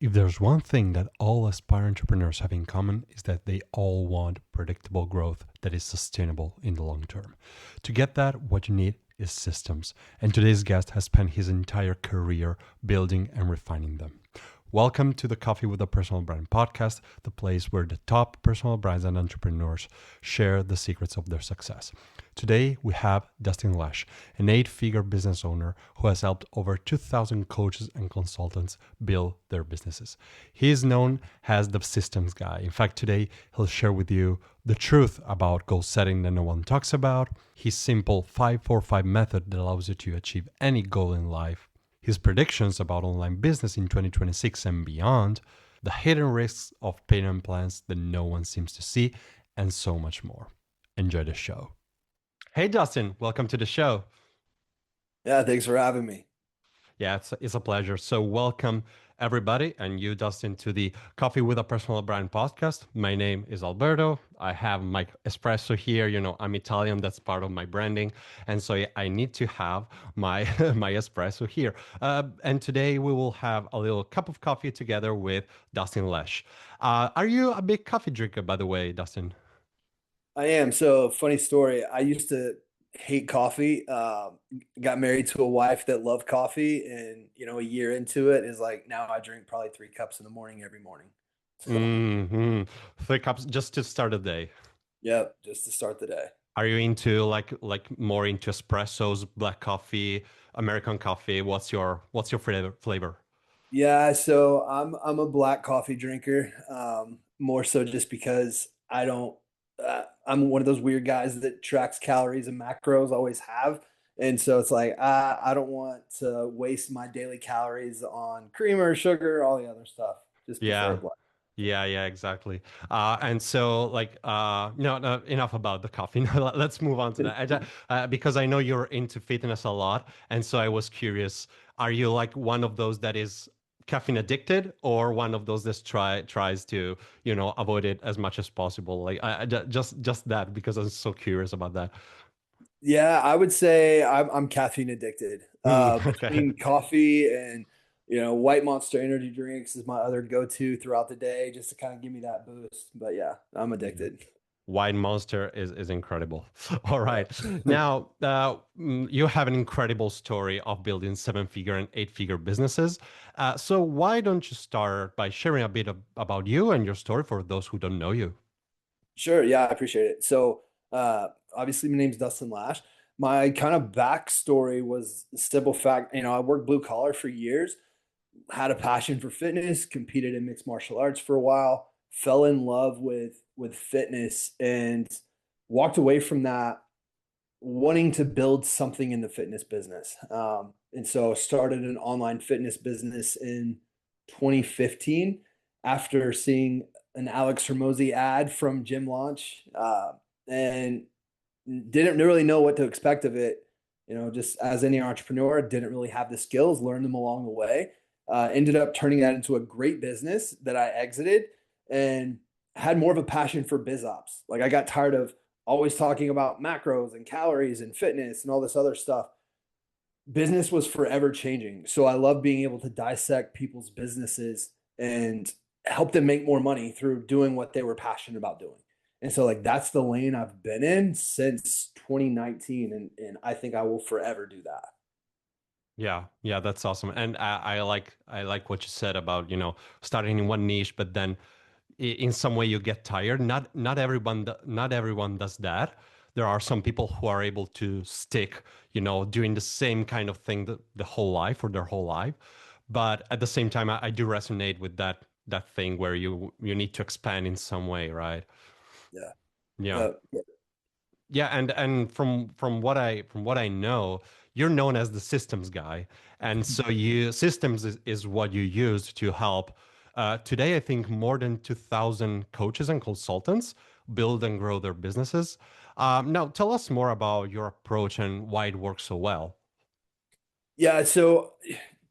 If there's one thing that all aspiring entrepreneurs have in common is that they all want predictable growth that is sustainable in the long term. To get that, what you need is systems. And today's guest has spent his entire career building and refining them. Welcome to the Coffee with a Personal Brand podcast, the place where the top personal brands and entrepreneurs share the secrets of their success. Today, we have Dustin Lash, an 8-figure business owner who has helped over 2,000 coaches and consultants build their businesses. He is known as the systems guy. In fact, today, he'll share with you the truth about goal setting that no one talks about, his simple 5-4-5 method that allows you to achieve any goal in life, his predictions about online business in 2026 and beyond, the hidden risks of payment plans that no one seems to see, and so much more. Enjoy the show. Hey, Dustin, welcome to the show. Yeah, thanks for having me. Yeah, it's a pleasure. So welcome everybody, and you, Dustin, to the Coffee with a Personal Brand podcast. My name is Alberto. I have my espresso here. You know, I'm Italian. That's part of my branding. And so I need to have my my espresso here. And today we will have a little cup of coffee together with Dustin Lash. Are you a big coffee drinker, by the way, Dustin? I am. So, funny story. I used to hate coffee. Got married to a wife that loved coffee, and a year into it is like now I drink probably 3 cups in the morning every morning. So, Mm-hmm. 3 cups just to start the day. yep, just to start the day. Are you into like more into espressos, black coffee, American coffee? What's your flavor? Yeah, so I'm a black coffee drinker. More so just because I don't. I'm one of those weird guys that tracks calories and macros, always have, and so it's like I don't want to waste my daily calories on creamer, sugar, all the other stuff. Just prefer Yeah. black. Yeah, exactly. And so no, no, enough about the coffee. Now, let's move on to that. Because I know you're into fitness a lot, and so I was curious, are you like one of those that is caffeine addicted or one of those that tries to, avoid it as much as possible? Like just that because I'm so curious about that. Yeah, I would say I'm caffeine addicted. Okay. Between coffee and White Monster energy drinks is my other go-to throughout the day, just to kind of give me that boost. But yeah, I'm addicted. Wine Monster is incredible. All right. Yeah. Now, you have an incredible story of building 7-figure and 8-figure businesses. So why don't you start by sharing a bit about you and your story for those who don't know you? Sure. Yeah, I appreciate it. So, obviously, my name's Dustin Lash. My kind of backstory was a simple fact. I worked blue collar for years, had a passion for fitness, competed in mixed martial arts for a while, fell in love with fitness, and walked away from that wanting to build something in the fitness business. And so started an online fitness business in 2015 after seeing an Alex Hermosi ad from Gym Launch, and didn't really know what to expect of it. Just as any entrepreneur, didn't really have the skills, learned them along the way. Ended up turning that into a great business that I exited and had more of a passion for biz ops. Like I got tired of always talking about macros and calories and fitness and all this other stuff. Business was forever changing. So I love being able to dissect people's businesses and help them make more money through doing what they were passionate about doing. And so like that's the lane I've been in since 2019, and I think I will forever do that. Yeah, that's awesome. And I like what you said about, starting in one niche, but then in some way you get tired. Not everyone does that. There are some people who are able to stick, doing the same kind of thing the whole life or their whole life. But at the same time, I do resonate with that thing where you need to expand in some way, right? Yeah. Yeah. Uh, Yeah, and from what I know, you're known as the systems guy, and so you systems is what you use to help. Today, I think more than 2,000 coaches and consultants build and grow their businesses. Now, tell us more about your approach and why it works so well. Yeah, so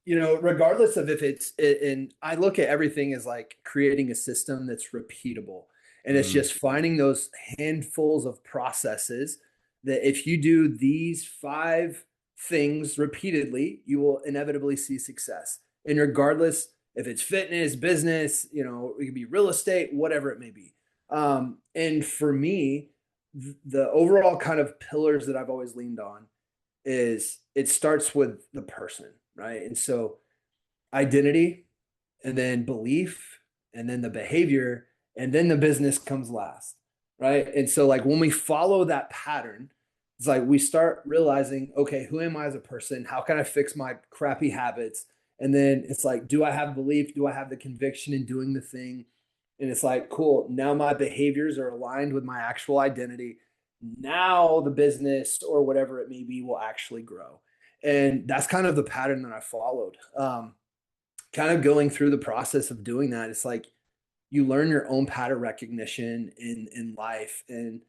regardless of if and I look at everything as like creating a system that's repeatable. And it's Mm, just finding those handfuls of processes that if you do these 5 things repeatedly, you will inevitably see success. And regardless if it's fitness, business, it could be real estate, whatever it may be. And for me, the overall kind of pillars that I've always leaned on is it starts with the person, right? And so identity, and then belief, and then the behavior, and then the business comes last, right? And so, like, when we follow that pattern, it's like we start realizing, okay, who am I as a person? How can I fix my crappy habits? And then it's like, do I have belief? Do I have the conviction in doing the thing? And it's like, cool, now my behaviors are aligned with my actual identity. Now the business or whatever it may be will actually grow. And that's kind of the pattern that I followed. Kind of going through the process of doing that, it's like you learn your own pattern recognition in life. And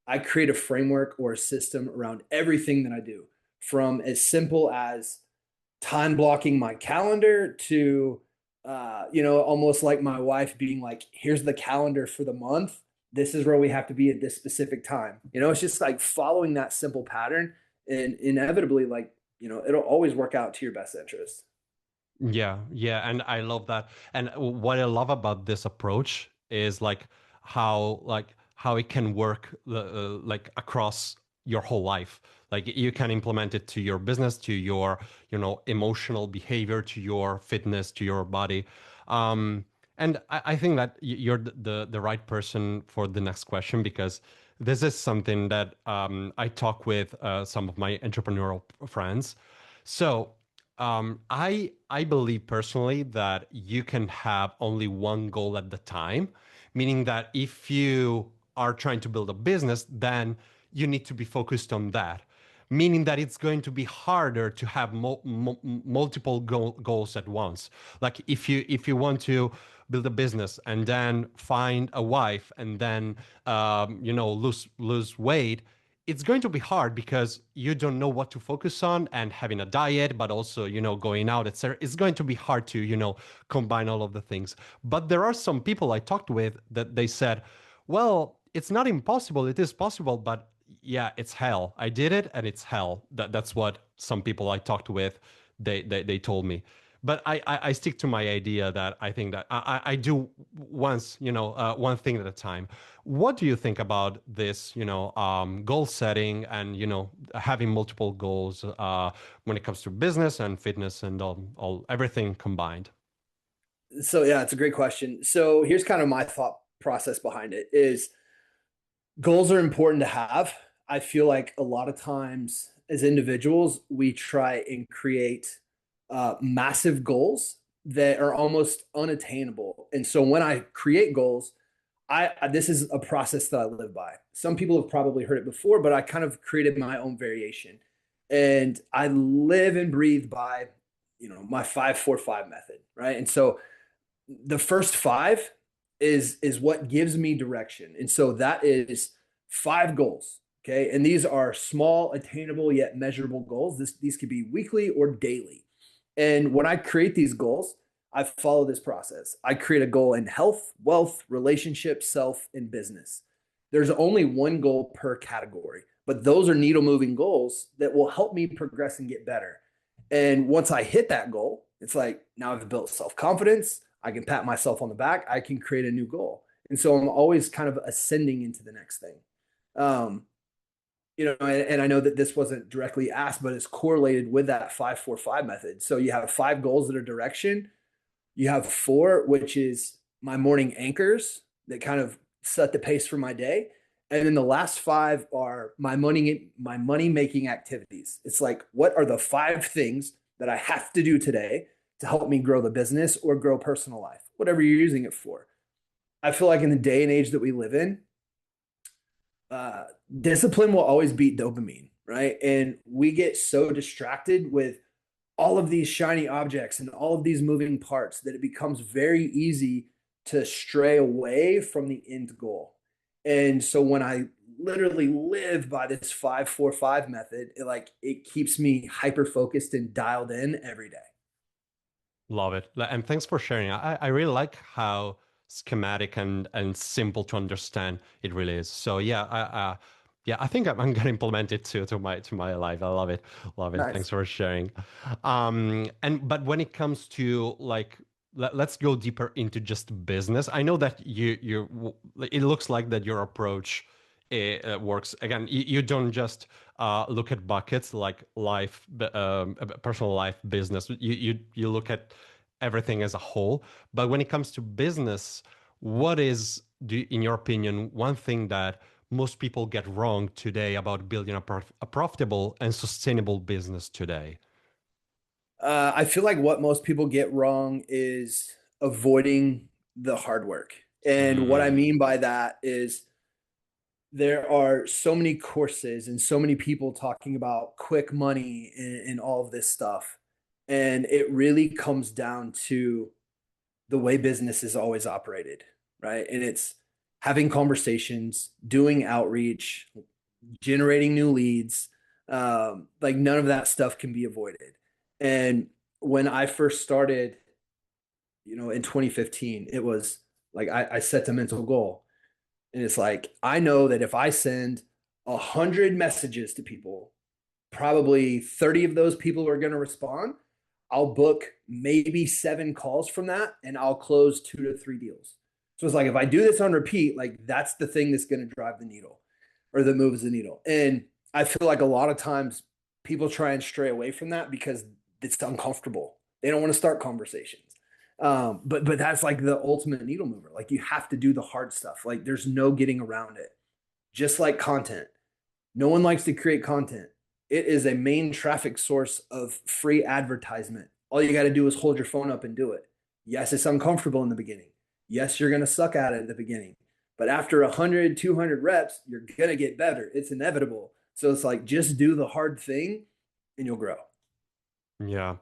I create a framework or a system around everything that I do, from as simple as time blocking my calendar to almost like my wife being like, here's the calendar for the month. This is where we have to be at this specific time. It's just like following that simple pattern, and inevitably, like, it'll always work out to your best interest. Yeah, yeah, and I love that. And what I love about this approach is how it can work like across your whole life. Like you can implement it to your business, to your, emotional behavior, to your fitness, to your body. And I think that you're the right person for the next question, because this is something that I talk with some of my entrepreneurial friends. So I believe personally that you can have only one goal at the time, meaning that if you are trying to build a business, then you need to be focused on that. Meaning that it's going to be harder to have multiple goals at once. Like if you want to build a business and then find a wife and then lose weight, it's going to be hard because you don't know what to focus on, and having a diet, but also, going out, etc. It's going to be hard to, combine all of the things. But there are some people I talked with that they said, well, it's not impossible. It is possible, but yeah, it's hell. I did it and it's hell. That's what some people I talked with, they told me. But I stick to my idea that I think that I do once, one thing at a time. What do you think about this, goal setting and, having multiple goals when it comes to business and fitness and all everything combined? So yeah, it's a great question. So here's kind of my thought process behind it is goals are important to have. I feel like a lot of times as individuals, we try and create massive goals that are almost unattainable. And so when I create goals, this is a process that I live by. Some people have probably heard it before, but I kind of created my own variation. And I live and breathe by, my 5-4-5 method, right? And so the first five is what gives me direction. And so that is five goals. Okay. And these are small, attainable, yet measurable goals. These could be weekly or daily. And when I create these goals, I follow this process. I create a goal in health, wealth, relationship, self, and business. There's only one goal per category, but those are needle moving goals that will help me progress and get better. And once I hit that goal, it's like now I've built self confidence. I can pat myself on the back. I can create a new goal. And so I'm always kind of ascending into the next thing. Um, and I know that this wasn't directly asked, but it's correlated with that 5-4-5 method. So you have five goals that are direction. You have four, which is my morning anchors that kind of set the pace for my day. And then the last five are my money making activities. It's like, what are the five things that I have to do today to help me grow the business or grow personal life, whatever you're using it for. I feel like in the day and age that we live in, uh, discipline will always beat dopamine, right? And we get so distracted with all of these shiny objects and all of these moving parts that it becomes very easy to stray away from the end goal. And so when I literally live by this 5-4-5 method, it keeps me hyper focused and dialed in every day. Love it. And thanks for sharing. I really like how schematic and simple to understand it really is. So yeah, yeah, I think I'm gonna implement it to my life. I love it. Love it. Thanks Nice. for sharing. And but when it comes to let's go deeper into just business. I know that it looks like that your approach works. Again, you don't just look at buckets like life, personal life, business. You look at everything as a whole. But when it comes to business, what is, in your opinion, one thing that most people get wrong today about building a profitable and sustainable business today? I feel like what most people get wrong is avoiding the hard work. And what I Mm, mean by that is there are so many courses and so many people talking about quick money and all of this stuff. And it really comes down to the way business is always operated, right? And it's having conversations, doing outreach, generating new leads. Like none of that stuff can be avoided. And when I first started, in 2015, it was like I set a mental goal. And it's like, I know that if I send 100 messages to people, probably 30 of those people are going to respond. I'll book maybe 7 calls from that and I'll close 2 to 3 deals. So it's like, if I do this on repeat, like that's the thing that's going to drive the needle or that moves the needle. And I feel like a lot of times people try and stray away from that because it's uncomfortable. They don't want to start conversations. But that's like the ultimate needle mover. Like you have to do the hard stuff. Like there's no getting around it. Just like content. No one likes to create content. It is a main traffic source of free advertisement. All you got to do is hold your phone up and do it. Yes, it's uncomfortable in the beginning. Yes, you're going to suck at it in the beginning. But after 100, 200 reps, you're going to get better. It's inevitable. So it's like just do the hard thing and you'll grow. yeah.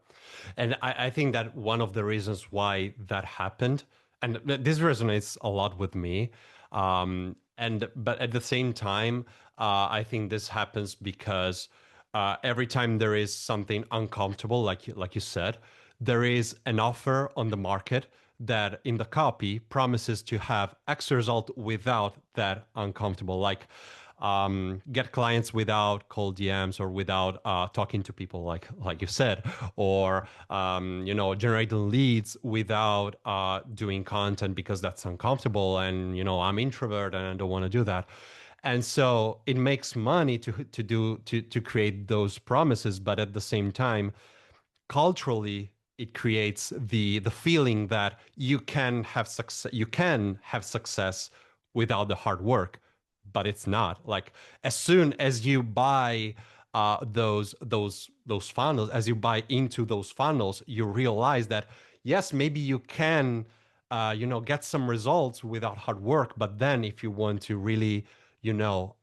And I think that one of the reasons why that happened, and this resonates a lot with me, but at the same time, I think this happens because every time there is something uncomfortable, like you said, there is an offer on the market that in the copy promises to have X result without that uncomfortable, like get clients without cold DMs or without talking to people, like you said, or generating leads without doing content because that's uncomfortable, and I'm introvert and I don't want to do that. And so it makes money to create those promises, but at the same time, culturally, it creates the feeling that you can have success without the hard work, but it's not. Like as soon as you buy those funnels, as you buy into those funnels, you realize that yes, maybe you can get some results without hard work, but then if you want to really you know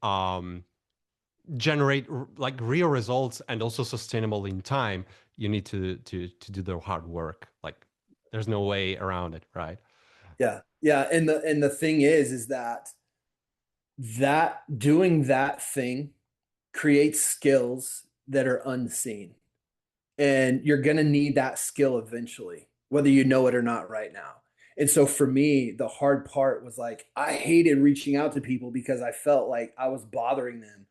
generate like real results and also sustainable in time, you need to do the hard work. Like there's no way around it, right? Yeah. Yeah. And the thing is that doing that thing creates skills that are unseen. And you're going to need that skill eventually, whether you know it or not right now. And so for me, the hard part was like, I hated reaching out to people because I felt like I was bothering them.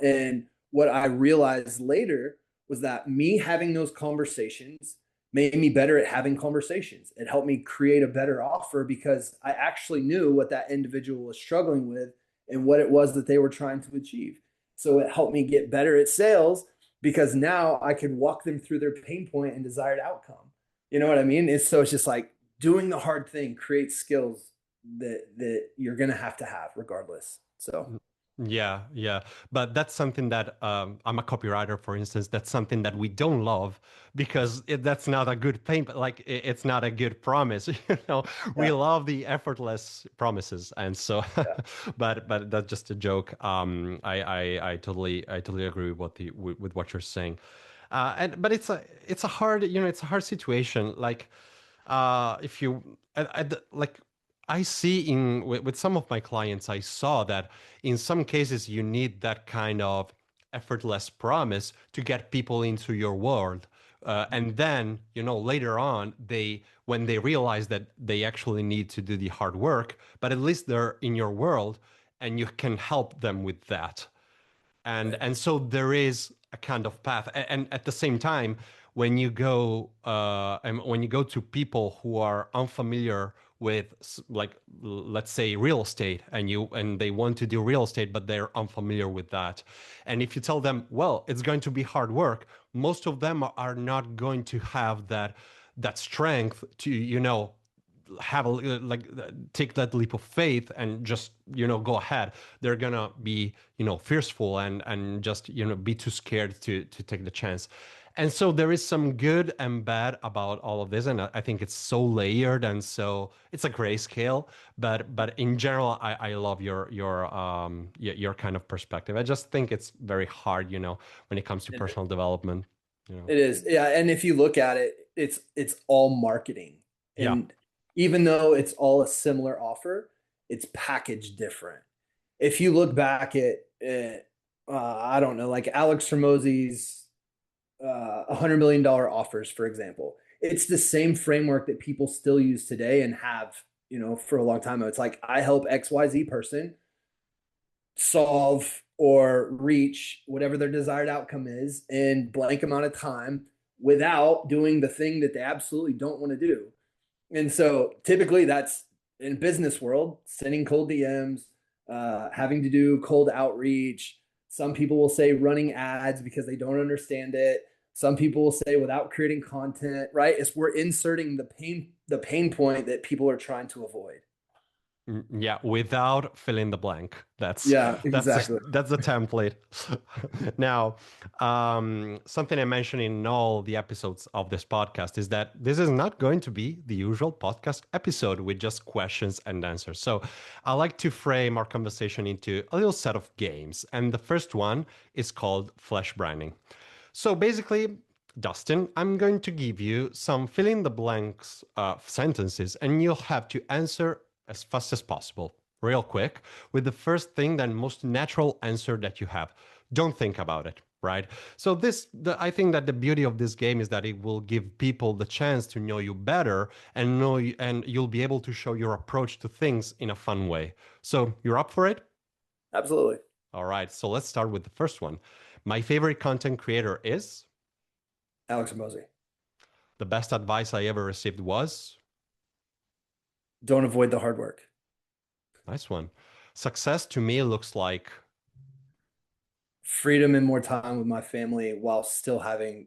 And what I realized later was that me having those conversations made me better at having conversations. It helped me create a better offer because I actually knew what that individual was struggling with and what it was that they were trying to achieve. So it helped me get better at sales because now I could walk them through their pain point and desired outcome. You know what I mean? So it's just like doing the hard thing creates skills that you're gonna have to have regardless. So Yeah, yeah. But that's something that I'm a copywriter, for instance. That's something that we don't love because that's not a good thing, but like it's not a good promise. We yeah, love the effortless promises, and so, yeah, but that's just a joke. I totally agree with with what you're saying, and but it's a hard it's a hard situation. Like, if you like I see with some of my clients, I saw that in some cases you need that kind of effortless promise to get people into your world. And then, later on, when they realize that they actually need to do the hard work, but at least they're in your world and you can help them with that. and right. and so there is a kind of path, and at the same time, when you go and when you go to people who are unfamiliar with like let's say real estate, and they want to do real estate but they're unfamiliar with that, and if you tell them, well, it's going to be hard work, most of them are not going to have that strength to have a like take that leap of faith and just go ahead. They're gonna be fearful and just be too scared to take the chance. And so there is some good and bad about all of this, and I think it's so layered, and so it's a grayscale. But in general, I love your kind of perspective. I just think it's very hard, when it comes to It, personal development. it is. Yeah. And if you look at it, it's all marketing. Yeah. And even though it's all a similar offer, it's packaged different. If you look back at I don't know, like Alex Hormozy's $100 million offers, for example, it's the same framework that people still use today and have, for a long time. It's like, I help XYZ person solve or reach whatever their desired outcome is in blank amount of time without doing the thing that they absolutely don't want to do. And so typically that's in business world, sending cold DMs, having to do cold outreach. Some people will say running ads because they don't understand it. Some people will say without creating content, right? It's we're inserting the pain point that people are trying to avoid. Yeah, without fill in the blank. That's Yeah, that's exactly. that's the template. Now, something I mentioned in all the episodes of this podcast is that this is not going to be the usual podcast episode with just questions and answers. So I like to frame our conversation into a little set of games, and the first one is called flash branding. So basically, Dustin, I'm going to give you some fill in the blanks sentences, and you'll have to answer as fast as possible, real quick, with the first thing and most natural answer that you have. Don't think about it, right? So I think that the beauty of this game is that it will give people the chance to know you better and and you'll be able to show your approach to things in a fun way. So you're up for it? Absolutely. All right. So let's start with the first one. My favorite content creator is. Alex Mosey. The best advice I ever received was. Don't avoid the hard work. Nice one. Success to me looks like. Freedom and more time with my family while still having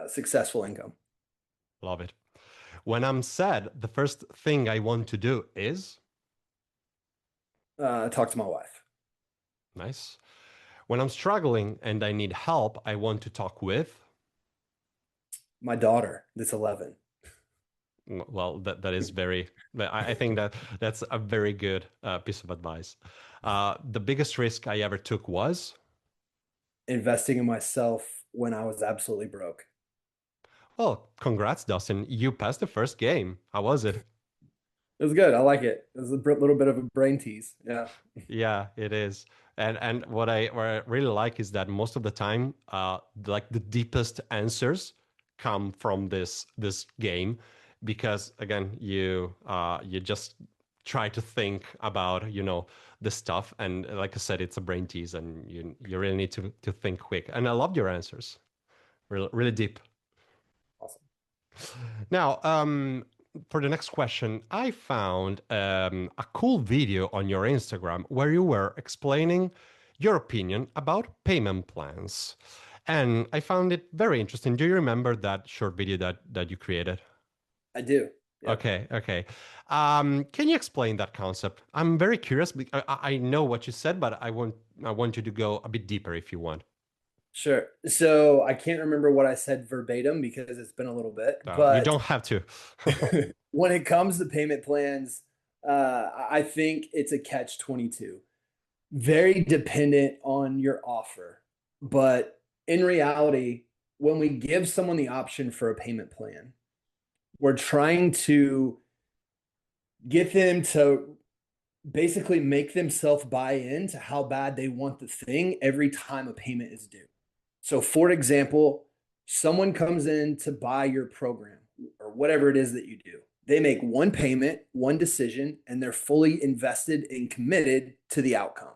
successful income. Love it. When I'm sad, the first thing I want to do is. Talk to my wife. Nice. When I'm struggling and I need help, I want to talk with. My daughter, that's 11. Well, that is very. I think that's a very good piece of advice. The biggest risk I ever took was. Investing in myself when I was absolutely broke. Well, congrats, Dustin. You passed the first game. How was it? It was good. I like it. It was a little bit of a brain tease. Yeah. Yeah, it is. And what I really like is that most of the time, like the deepest answers come from this game, because again, you just try to think about the stuff, and like I said, it's a brain tease, and you really need to think quick. And I loved your answers, really really deep. Awesome. Now, for the next question, I found a cool video on your Instagram where you were explaining your opinion about payment plans. And I found it very interesting. Do you remember that short video that you created? I do. Yep. Okay, okay. Can you explain that concept? I'm very curious. I know what you said, but I want you to go a bit deeper if you want. Sure. So I can't remember what I said verbatim because it's been a little bit, You but don't have to. when it comes to payment plans, I think it's a catch 22. Very dependent on your offer. But in reality, when we give someone the option for a payment plan, we're trying to get them to basically make themselves buy into how bad they want the thing every time a payment is due. So, for example, someone comes in to buy your program or whatever it is that you do. They make one payment, one decision, and they're fully invested and committed to the outcome.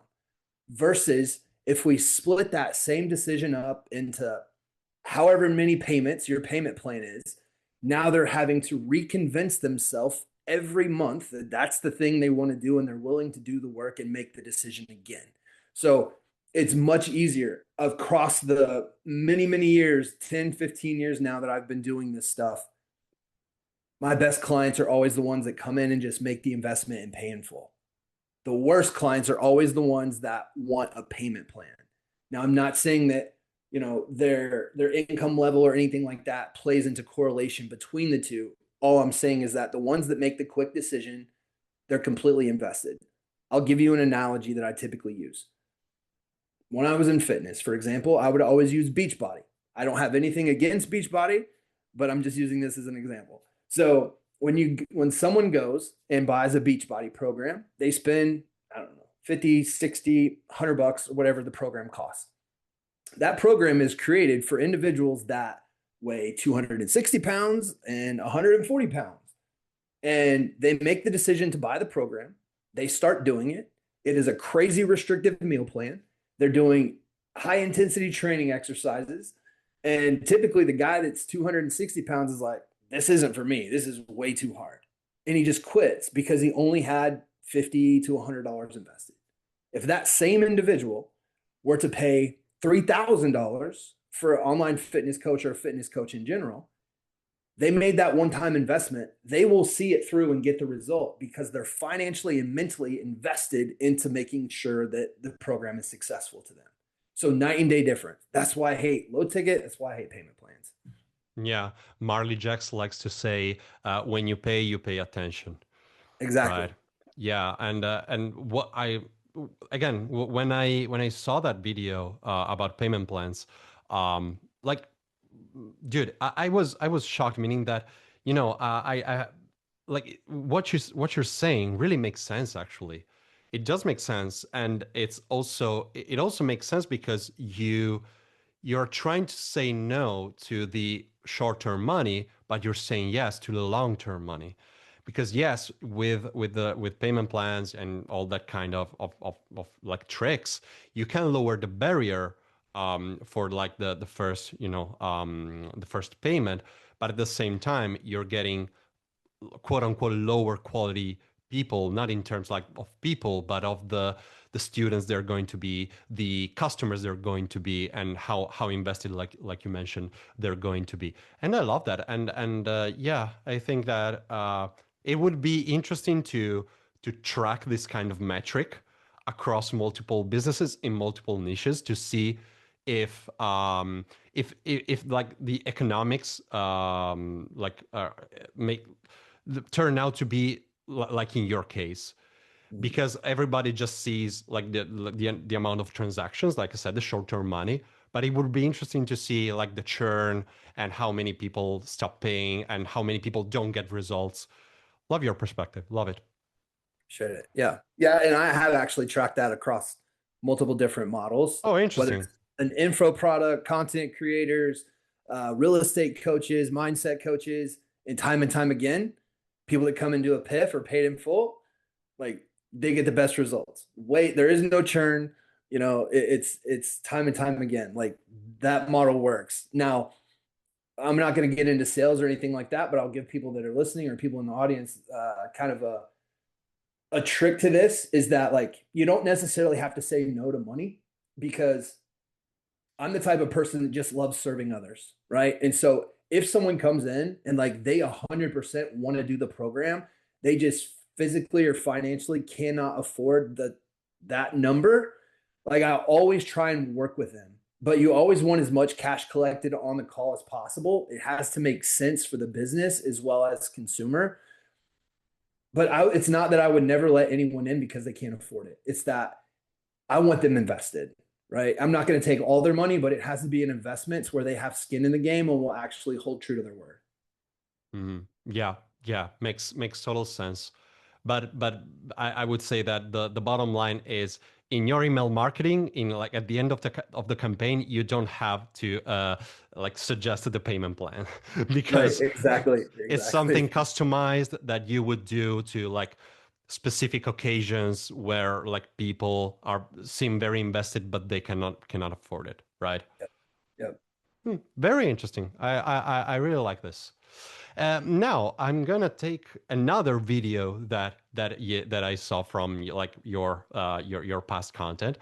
Versus if we split that same decision up into however many payments your payment plan is. Now they're having to reconvince themselves every month that that's the thing they want to do and they're willing to do the work and make the decision again. So it's much easier across the many, many years, 10, 15 years now that I've been doing this stuff. My best clients are always the ones that come in and just make the investment and pay in full. The worst clients are always the ones that want a payment plan. Now, I'm not saying that their income level or anything like that plays into correlation between the two. All I'm saying is that the ones that make the quick decision, they're completely invested. I'll give you an analogy that I typically use. When I was in fitness, for example, I would always use Beachbody. I don't have anything against Beachbody, but I'm just using this as an example. So when someone goes and buys a Beachbody program, they spend, I don't know, 50, 60, $100 or whatever the program costs. That program is created for individuals that weigh 260 pounds and 140 pounds. And they make the decision to buy the program. They start doing it. It is a crazy restrictive meal plan. They're doing high intensity training exercises. And typically the guy that's 260 pounds is like, this isn't for me. This is way too hard. And he just quits because he only had $50 to $100 invested. If that same individual were to pay $3,000 for an online fitness coach or a fitness coach in general, they made that one-time investment. They will see it through and get the result because they're financially and mentally invested into making sure that the program is successful to them. So night and day difference. That's why I hate low ticket. That's why I hate payment plans. Yeah, Marley Jacks likes to say, when you pay attention, Exactly. right? Yeah, and what I again when I saw that video about payment plans, like, dude, I was shocked, meaning that I like what you're saying really makes sense. Actually, it does make sense, and it also makes sense because you're trying to say no to the short-term money, but you're saying yes to the long-term money. Because yes, with payment plans and all that kind of like tricks, you can lower the barrier for like the first the first payment, but at the same time you're getting quote unquote lower quality people, not in terms like of people, but of the students they're going to be, the customers they're going to be, and how invested, like you mentioned, they're going to be. And I love that. And yeah, I think that it would be interesting to track this kind of metric across multiple businesses in multiple niches to see if like the economics make turn out to be like in your case, because everybody just sees like the amount of transactions, like I said, the short-term money. But it would be interesting to see like the churn and how many people stop paying and how many people don't get results. Love your perspective. Love it. Should it? Yeah. Yeah. And I have actually tracked that across multiple different models, Oh, whether interesting. it's an info product, content creators, real estate coaches, mindset coaches, and time again, people that come and do a PIF or paid in full, like they get the best results. Wait, there is no churn. It's time and time again. Like that model works. Now, I'm not going to get into sales or anything like that, but I'll give people that are listening or people in the audience kind of a trick to this is that like you don't necessarily have to say no to money because I'm the type of person that just loves serving others, right? And so if someone comes in and like they 100% want to do the program, they just physically or financially cannot afford that number. Like I always try and work with them, but you always want as much cash collected on the call as possible. It has to make sense for the business as well as consumer. But it's not that I would never let anyone in because they can't afford it. It's that I want them invested, right? I'm not going to take all their money, but it has to be an investment where they have skin in the game and will actually hold true to their word. Yeah, yeah, makes total sense. But I would say that the bottom line is in your email marketing, in like at the end of the campaign, you don't have to like suggest the payment plan Right. because Exactly. it's Exactly. something customized that you would do to like specific occasions where like people are seem very invested, but they cannot afford it, right? Yep. Yep. Very interesting. I really like this. Now I'm gonna take another video that I saw from like your past content,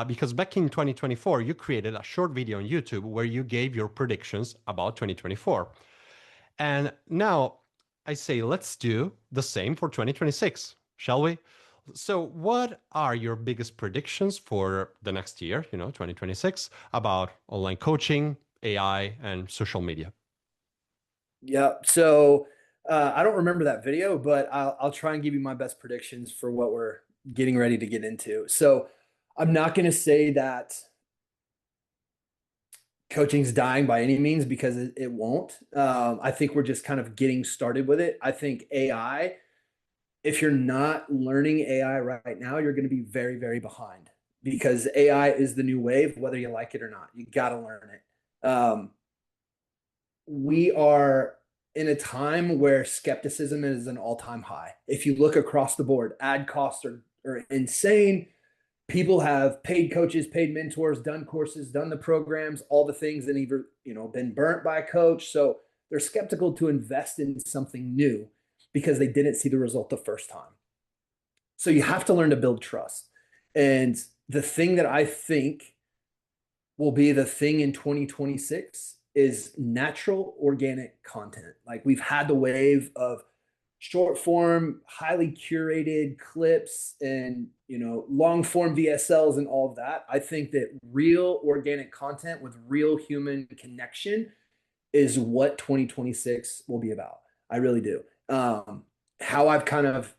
because back in 2024 you created a short video on YouTube where you gave your predictions about 2024, and now I say let's do the same for 2026, shall we? So, what are your biggest predictions for the next year, 2026, about online coaching, AI, and social media? Yeah. So I don't remember that video, but I'll try and give you my best predictions for what we're getting ready to get into. So I'm not going to say that coaching's dying by any means because it won't. I think we're just kind of getting started with it. I think AI, if you're not learning AI right now, you're going to be very, very behind because AI is the new wave, whether you like it or not. You got to learn it. We are in a time where skepticism is an all-time high. If you look across the board, ad costs are insane. People have paid coaches, paid mentors, done courses, done the programs, all the things, and either been burnt by a coach. So they're skeptical to invest in something new because they didn't see the result the first time. So you have to learn to build trust. And the thing that I think will be the thing in 2026 is natural organic content. Like we've had the wave of short form, highly curated clips and long form VSLs and all of that. I think that real organic content with real human connection is what 2026 will be about. I really do. How I've kind of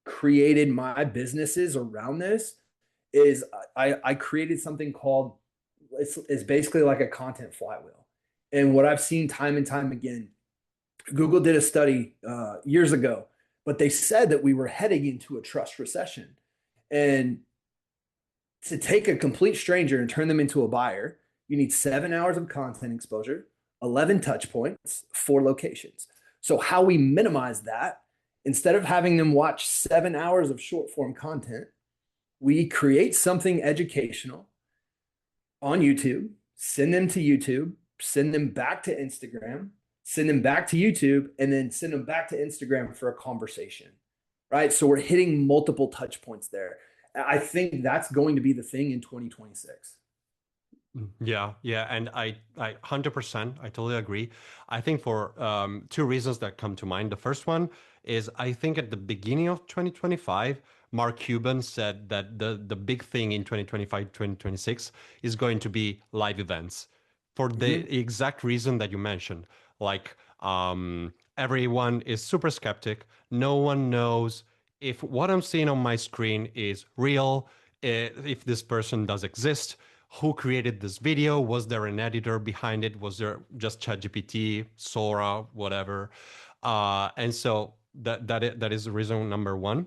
created my businesses around this is I created something called it's basically like a content flywheel. And what I've seen time and time again, Google did a study years ago, but they said that we were heading into a trust recession. And to take a complete stranger and turn them into a buyer, you need 7 hours of content exposure, 11 touch points, 4 locations. So, how we minimize that, instead of having them watch 7 hours of short form content, we create something educational on YouTube, send them to YouTube, send them back to Instagram, send them back to YouTube, and then send them back to Instagram for a conversation. Right. So we're hitting multiple touch points there. I think that's going to be the thing in 2026. Yeah, yeah, and I 100%, I totally agree. I think for two reasons that come to mind. The first one is I think at the beginning of 2025, Mark Cuban said that the big thing in 2025, 2026 is going to be live events for the Mm-hmm. exact reason that you mentioned. Like, everyone is super skeptic. No one knows if what I'm seeing on my screen is real, if this person does exist, who created this video, was there an editor behind it, was there just ChatGPT, Sora, whatever. And so that is reason number one.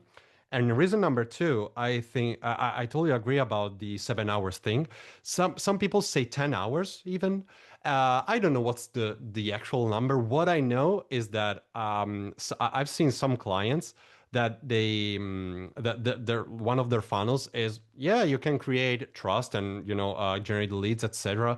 And reason number two, I think I totally agree about the 7 hours thing. Some people say 10 hours even. I don't know what's the actual number. What I know is that I've seen some clients that that their one of their funnels is, yeah, you can create trust and generate leads, etc.,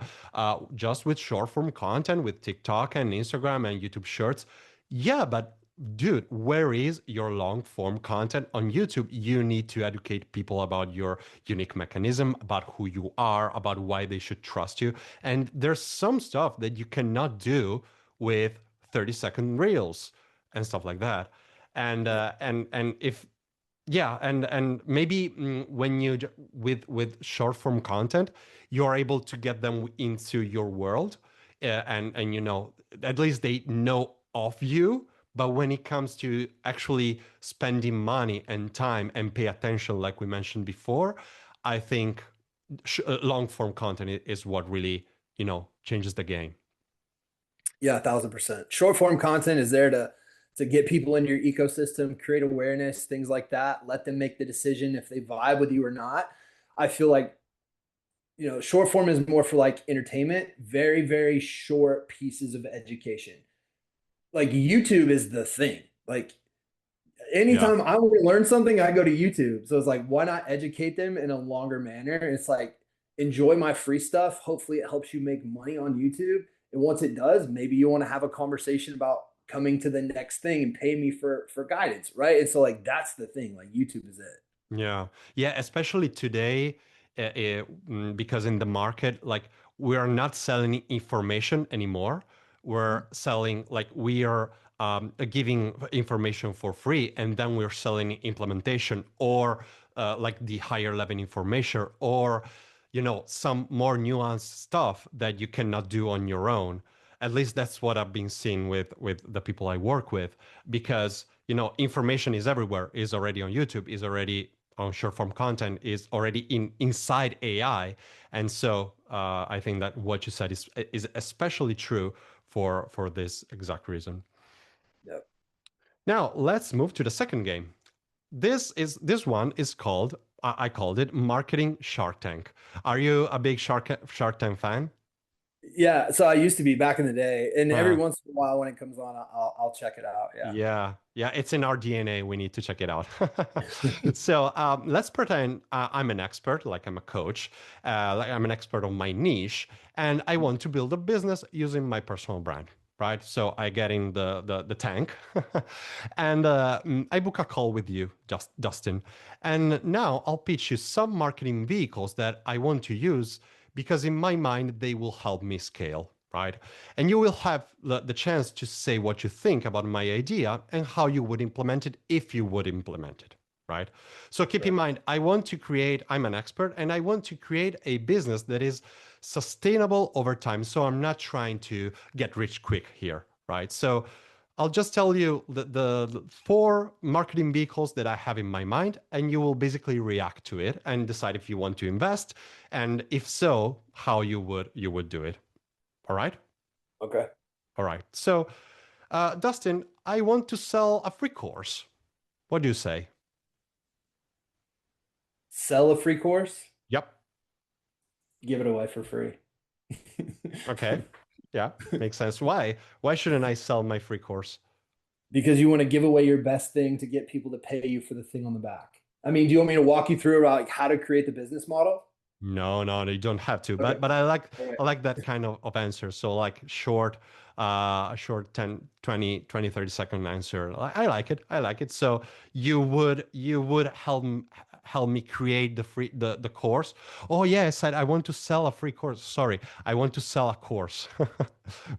just with short form content with TikTok and Instagram and YouTube Shorts. Yeah, but dude, where is your long form content on YouTube? You need to educate people about your unique mechanism, about who you are, about why they should trust you. And there's some stuff that you cannot do with 30-second reels and stuff like that. Yeah. And if yeah, and maybe when you with short form content, you're able to get them into your world, and at least they know of you. But when it comes to actually spending money and time and pay attention, like we mentioned before, I think long form content is what really changes the game. Yeah, 1,000%. Short form content is there to get people in your ecosystem, create awareness, things like that. Let them make the decision if they vibe with you or not. I feel like short form is more for like entertainment, very, very short pieces of education. Like YouTube is the thing. Like Yeah. anytime I want to learn something, I go to YouTube. So it's like, why not educate them in a longer manner? It's like enjoy my free stuff. Hopefully, it helps you make money on YouTube. And once it does, maybe you want to have a conversation about coming to the next thing and pay me for guidance, right? And so like that's the thing. Like YouTube is it. Yeah. Yeah, especially today, because in the market, like we are not selling information anymore. We're selling, like we are giving information for free, and then we're selling implementation or like the higher level information or, some more nuanced stuff that you cannot do on your own. At least that's what I've been seeing with the people I work with, because information is everywhere, is already on YouTube, is already on short form content, is already inside AI. And so I think that what you said is especially true for this exact reason. Yep. Now let's move to the second game. This one is called, I called it Marketing Shark Tank. Are you a big Shark Tank fan? Yeah, so I used to be back in the day, and every Uh, once in a while when it comes on, I'll check it out. Yeah. Yeah, yeah, it's in our DNA. We need to check it out. So let's pretend I'm an expert, like I'm a coach, like I'm an expert on my niche, and I want to build a business using my personal brand, right? So I get in the tank, and I book a call with you, just Dustin, and now I'll pitch you some marketing vehicles that I want to use because in my mind they will help me scale, right? And you will have the chance to say what you think about my idea and how you would implement it if you would implement it, right? So keep in Right. mind, I'm an expert and I want to create a business that is sustainable over time. So I'm not trying to get rich quick here, right? So I'll just tell you the four marketing vehicles that I have in my mind, and you will basically react to it and decide if you want to invest, and if so, how you would do it. All right? Okay. All right. So, Dustin, I want to sell a free course. What do you say? Sell a free course, Yep. give it away for free. Okay. Yeah, makes sense. Why? Why shouldn't I sell my free course? Because you want to give away your best thing to get people to pay you for the thing on the back. I mean, do you want me to walk you through like how to create the business model? No, no, you don't have to. Okay. But I like All right. I like that kind of answer. So like short 10, 20, 30-second answer. I like it. I like it. So you would help me create the course. Oh yeah, I said I want to sell a free course. Sorry, I want to sell a course.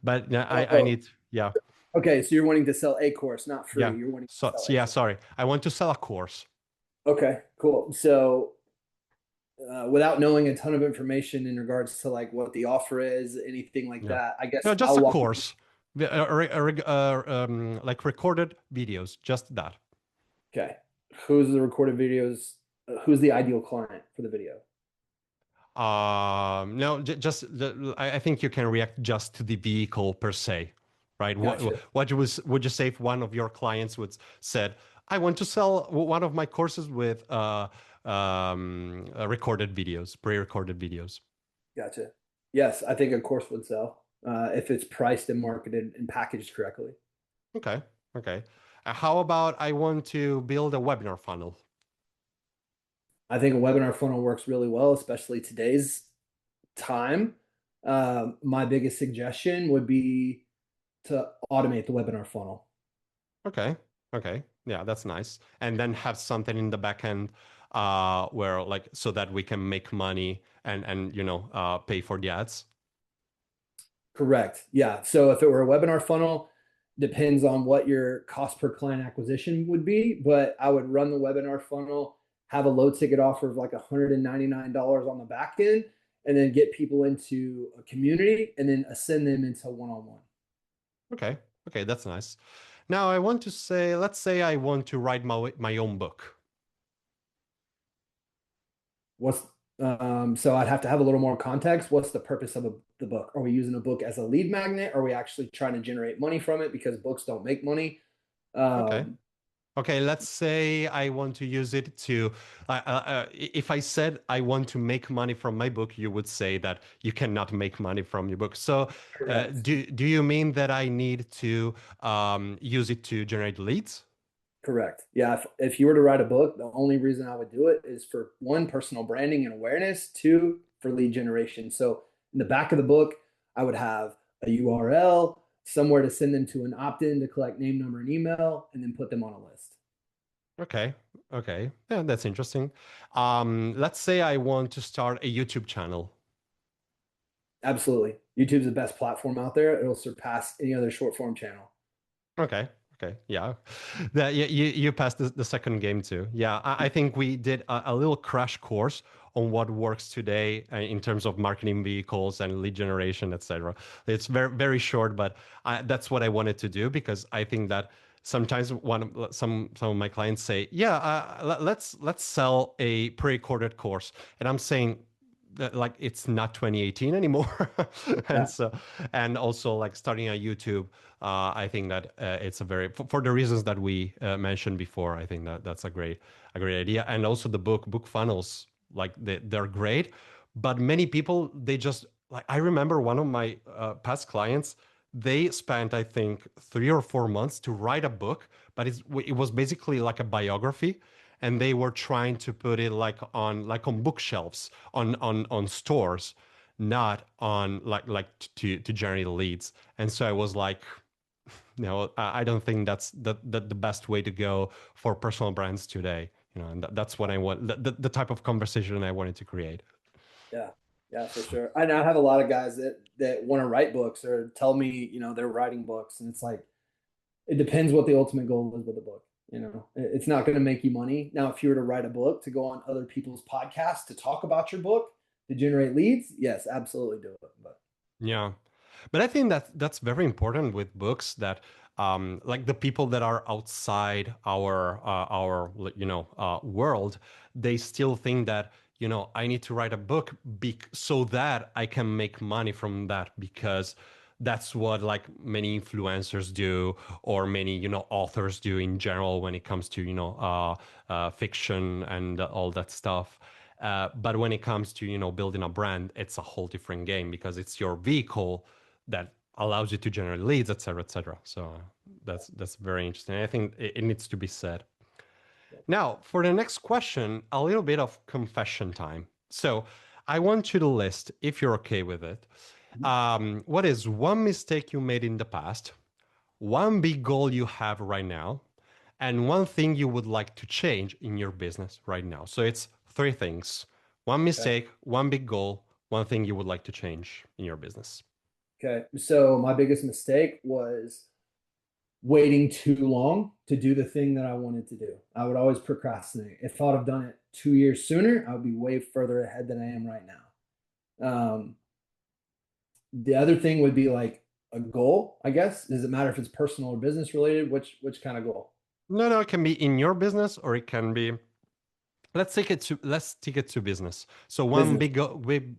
But yeah, I Oh, need, yeah. okay. So you're wanting to sell a course, not free. Yeah. You're wanting to So sell a yeah, course. sorry. I want to sell a course. Okay, cool. So without knowing a ton of information in regards to like what the offer is, anything like Yeah. that, I No, guess just I'll a walk you. course. Like recorded videos, just that. Okay. Who's the recorded videos? Who's the ideal client for the video? No, I think you can react just to the vehicle per se, right? Gotcha. Would you say if one of your clients would said, I want to sell one of my courses with recorded videos, pre-recorded videos. Gotcha. Yes, I think a course would sell if it's priced and marketed and packaged correctly. Okay, okay. How about I want to build a webinar funnel? I think a webinar funnel works really well, especially today's time. My biggest suggestion would be to automate the webinar funnel. Okay. Okay. Yeah, that's nice. And then have something in the back end where like so that we can make money and pay for the ads. Correct. Yeah. So if it were a webinar funnel, depends on what your cost per client acquisition would be, but I would run the webinar funnel, have a low ticket offer of like $199 on the back end, and then get people into a community and then ascend them into one-on-one. Okay. Okay, that's nice. Now I want to say, let's say I want to write my own book. What's so I'd have to have a little more context. What's the purpose of the book? Are we using a book as a lead magnet? Are we actually trying to generate money from it because books don't make money? Okay. Um, Okay, let's say I want to use it to, if I said I want to make money from my book, you would say that you cannot make money from your book. So, Correct. do you mean that I need to use it to generate leads? Correct. Yeah. If you were to write a book, the only reason I would do it is for one, personal branding and awareness. Two, for lead generation. So in the back of the book, I would have a URL, somewhere to send them to an opt-in to collect name, number, and email, and then put them on a list. Okay. Okay. Yeah, that's interesting. Let's say I want to start a YouTube channel. Absolutely. YouTube's the best platform out there. It'll surpass any other short form channel. Okay. Okay. Yeah. That you passed the second game too. Yeah. I think we did a little crash course on what works today in terms of marketing vehicles and lead generation, etc. It's very short, but that's what I wanted to do because I think that sometimes some of my clients say, yeah, let's sell a pre-recorded course, and I'm saying that, like, it's not 2018 anymore. and Yeah. so and also like starting a YouTube, I think that it's a very for the reasons that we mentioned before. I think that that's a great idea. And also the book funnels, like they're great, but many people, they just, like, I remember one of my past clients, they spent, I think, 3 or 4 months to write a book, but it was basically like a biography, and they were trying to put it like on bookshelves, on stores, not on like to generate leads. And so I was like, no, I don't think that's the best way to go for personal brands today. And that's what I want, the type of conversation I wanted to create. Yeah. Yeah, for sure. I now have a lot of guys that want to write books or tell me, they're writing books. And it's like, it depends what the ultimate goal is with the book. It's not going to make you money. Now, if you were to write a book to go on other people's podcasts to talk about your book to generate leads, yes, absolutely do it. But Yeah, but I think that that's very important with books, that like the people that are outside our world, they still think that, I need to write a book so that I can make money from that, because that's what like many influencers do, or many authors do in general when it comes to fiction and all that stuff. But when it comes to building a brand, it's a whole different game, because it's your vehicle that allows you to generate leads, etc., etc. So that's very interesting. I think it needs to be said. Now, for the next question, a little bit of confession time. So I want you to list, if you're okay with it, what is one mistake you made in the past, one big goal you have right now, and one thing you would like to change in your business right now. So it's three things: one okay. mistake, one big goal, one thing you would like to change in your business. Okay. So my biggest mistake was waiting too long to do the thing that I wanted to do. I would always procrastinate. If I'd have done it 2 years sooner, I would be way further ahead than I am right now. The other thing would be like a goal, I guess. Does it matter if it's personal or business related? Which kind of goal? No, no, it can be in your business, or it can be. Let's take it to business. So Business.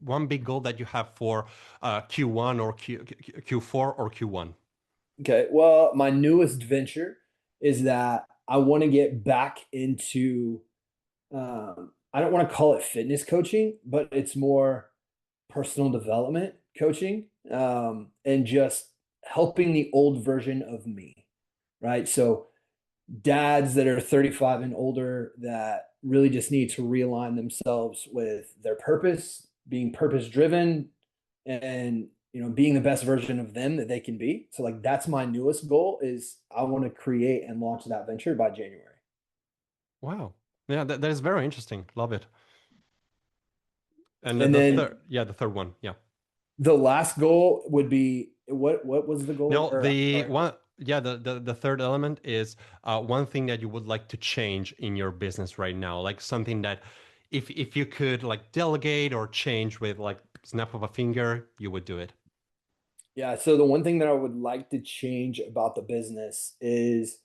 one big goal that you have for Q1 or Q4 or Q1. Okay. Well, my newest venture is that I want to get back into, I don't want to call it fitness coaching, but it's more personal development coaching, and just helping the old version of me, right? So dads that are 35 and older that really just need to realign themselves with their purpose, being purpose driven, and being the best version of them that they can be. So like that's my newest goal, is I want to create and launch that venture by January. Wow. Yeah, that is very interesting. Love it. And And then the third one. Yeah. the last goal would be what was the goal? No, Or the sorry. one, yeah, the third element is one thing that you would like to change in your business right now, like something that if you could like delegate or change with like snap of a finger, you would do it. Yeah, so the one thing that I would like to change about the business is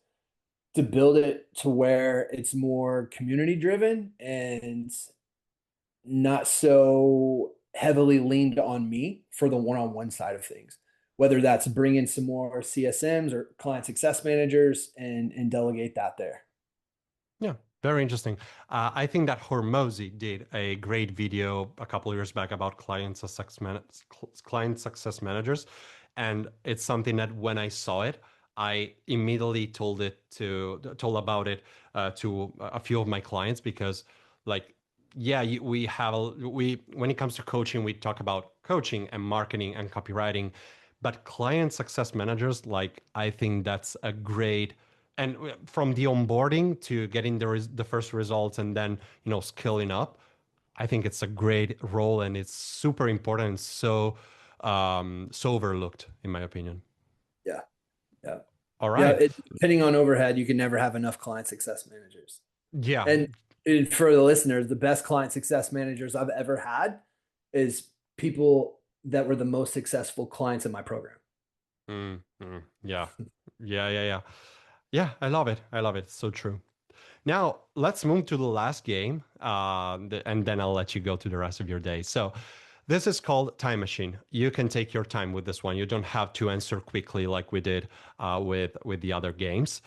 to build it to where it's more community driven and not so heavily leaned on me for the one-on-one side of things. Whether that's bringing some more CSMs or client success managers and delegate that there. Yeah, very interesting. I think that Hormozy did a great video a couple of years back about client success managers, and it's something that when I saw it, I immediately told about it to a few of my clients, because like yeah, we have we when it comes to coaching, we talk about coaching and marketing and copywriting, but client success managers, like I think that's a great and from the onboarding to getting the first results and then scaling up. I think it's a great role and it's super important and so overlooked in my opinion. Yeah. Yeah. All Yeah. right. Depending on overhead, you can never have enough client success managers. Yeah. And for the listeners, the best client success managers I've ever had is people that were the most successful clients in my program. Yeah. Yeah. Yeah, I love it. I love it. So true. Now, let's move to the last game, and then I'll let you go to the rest of your day. So, this is called Time Machine. You can take your time with this one. You don't have to answer quickly like we did with the other games.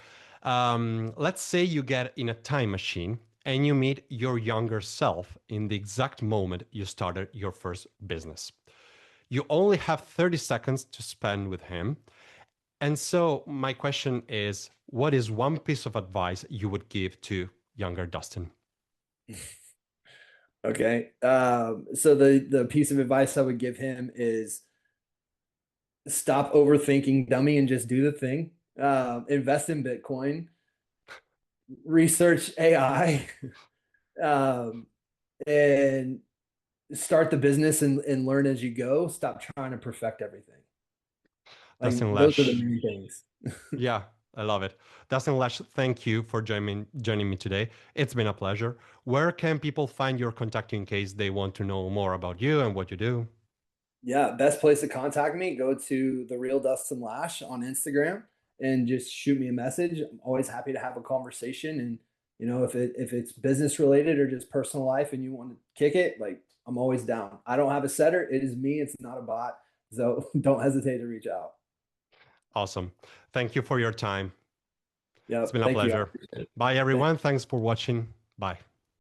Let's say you get in a time machine and you meet your younger self in the exact moment you started your first business. You only have 30 seconds to spend with him. And so, my question is, what is one piece of advice you would give to younger Dustin? Okay. So the piece of advice I would give him is stop overthinking dummy and just do the thing. Invest in Bitcoin, research AI, um, and start the business and learn as you go. Stop trying to perfect everything. Dustin Like those are the Lash. main things. Yeah, I love it. Dustin Lash, thank you for joining me today. It's been a pleasure. Where can people find your contact in case they want to know more about you and what you do? Yeah, best place to contact me, go to the real Dustin Lash on Instagram and just shoot me a message. I'm always happy to have a conversation. And if it's business related or just personal life and you want to kick it, like I'm always down. I don't have a setter. It is me, it's not a bot. So don't hesitate to reach out. Awesome. Thank you for your time. It's Yep. been a Thank you. I pleasure. appreciate it. Bye, Thank everyone. Thanks for watching. Bye.